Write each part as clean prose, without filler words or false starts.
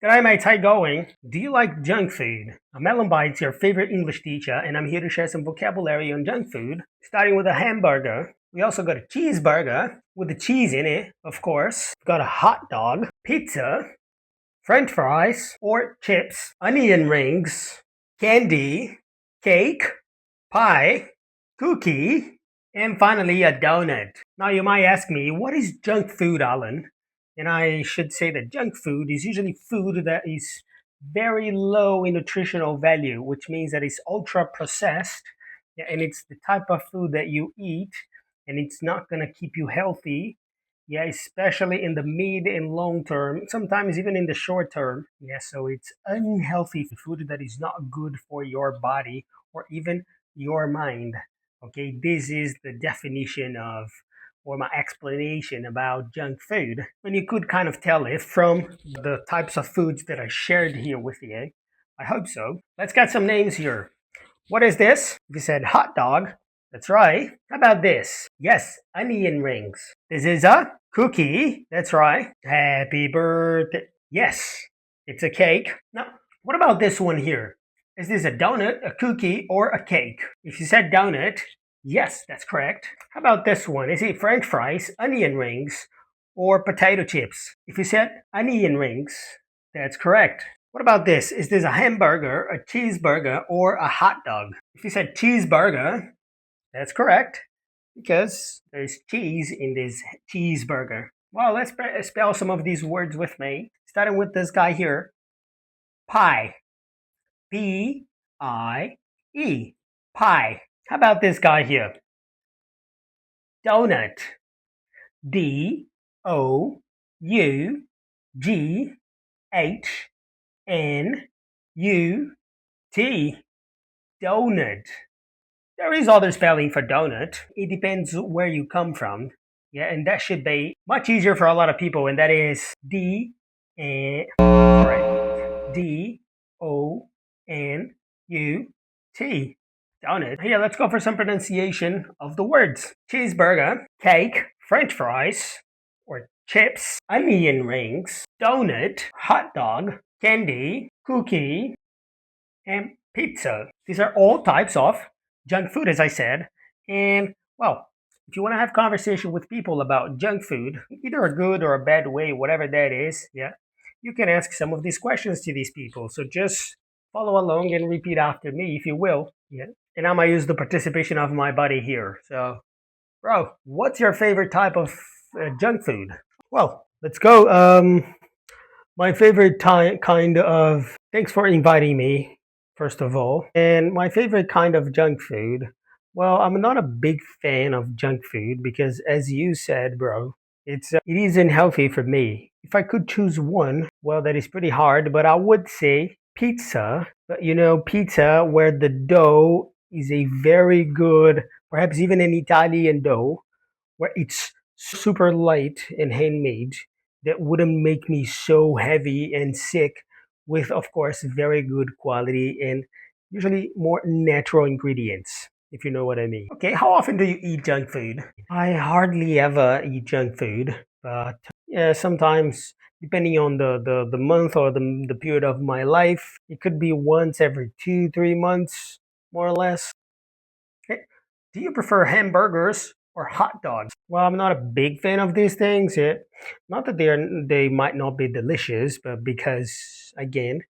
G'day mates, how you going? Do you like junk food? I'm Ellen Bites, your favorite English teacher, and I'm here to share some vocabulary on junk food, starting with a hamburger. We also got a cheeseburger with the cheese in it, of course. We've got a hot dog, pizza, french fries or chips, onion rings, candy, cake, pie, cookie, and finally a donut. Now you might ask me, what is junk food, Alan? And I should say that junk food is usually food that is very low in nutritional value, which means that it's ultra processed, yeah, and it's the type of food that you eat and it's not going to keep you healthy, yeah, especially in the mid and long term, sometimes even in the short term. Yeah, so it's unhealthy food that is not good for your body or even your mind. Okay, this is the definition of or my explanation about junk food. And you could kind of tell it from the types of foods that I shared here with you. I hope so. Let's get some names here. What is this? You said hot dog. That's right. How about this? Yes, onion rings. This is a cookie. That's right. Happy birthday. Yes, it's a cake. Now, what about this one here? Is this a donut, a cookie, or a cake? If you said donut, yes, that's correct. How about this one? Is it french fries, onion rings, or potato chips? If you said onion rings, that's correct. What about this? Is this a hamburger, a cheeseburger, or a hot dog? If you said cheeseburger, that's correct because there's cheese in this cheeseburger. Well, let's spell some of these words with me. Starting with this guy here, pie. P-I-E. Pie. How about this guy here? Donut. D-O-U-G-H-N-U-T. Donut. There is other spelling for donut. It depends where you come from. Yeah, and that should be much easier for a lot of people, and that is D-O-N-U-T. Donut. Yeah, let's go for some pronunciation of the words. Cheeseburger, cake, french fries, or chips, onion rings, donut, hot dog, candy, cookie, and pizza. These are all types of junk food, as I said. And well, if you want to have conversation with people about junk food, either a good or a bad way, whatever that is, yeah, you can ask some of these questions to these people. So just follow along and repeat after me, if you will. Yeah. And I might use the participation of my buddy here. So, bro, what's your favorite type of junk food? Well, let's go. My favorite kind of. Thanks for inviting me, first of all. And my favorite kind of junk food. Well, I'm not a big fan of junk food because, as you said, bro, it isn't healthy for me. If I could choose one, well, that is pretty hard, but I would say pizza. But pizza where the dough is a very good, perhaps even an Italian dough, where it's super light and handmade that wouldn't make me so heavy and sick with, of course, very good quality and usually more natural ingredients, if you know what I mean. Okay, how often do you eat junk food? I hardly ever eat junk food, but yeah, sometimes depending on the month or the period of my life, it could be once every 2, 3 months, more or less. Okay. Do you prefer hamburgers or hot dogs? Well, I'm not a big fan of these things. Not that they might not be delicious, but because again,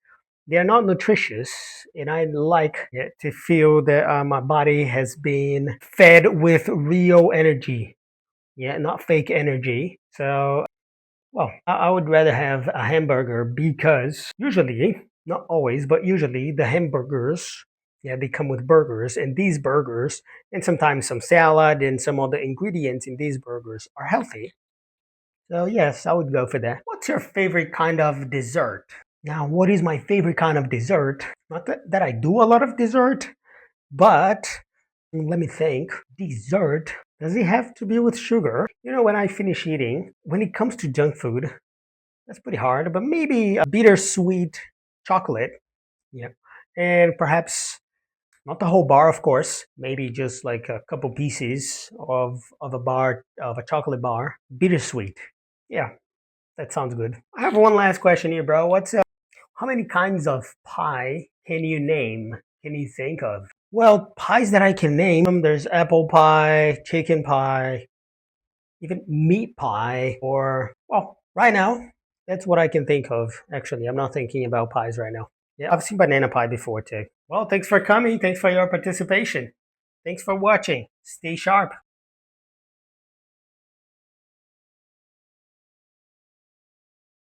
they are not nutritious, and I like to feel that my body has been fed with real energy. Yeah, not fake energy. So, well, I would rather have a hamburger because usually, not always, but usually the hamburgers, yeah, they come with burgers, and these burgers, and sometimes some salad and some other ingredients in these burgers are healthy. So, yes, I would go for that. What's your favorite kind of dessert? Now, what is my favorite kind of dessert? Not that I do a lot of dessert, but let me think. Dessert, does it have to be with sugar? When I finish eating, when it comes to junk food, that's pretty hard, but maybe a bittersweet chocolate. Yeah. And perhaps not the whole bar, of course, maybe just like a couple pieces of a bar, of a chocolate bar. Bittersweet. Yeah, that sounds good. I have one last question here, bro. What's How many kinds of pie can you name? Can you think of? Well, pies that I can name, there's apple pie, chicken pie, even meat pie, or, well, right now, that's what I can think of. Actually, I'm not thinking about pies right now. Yeah, I've seen banana pie before too. Well, thanks for coming. Thanks for your participation. Thanks for watching. Stay sharp.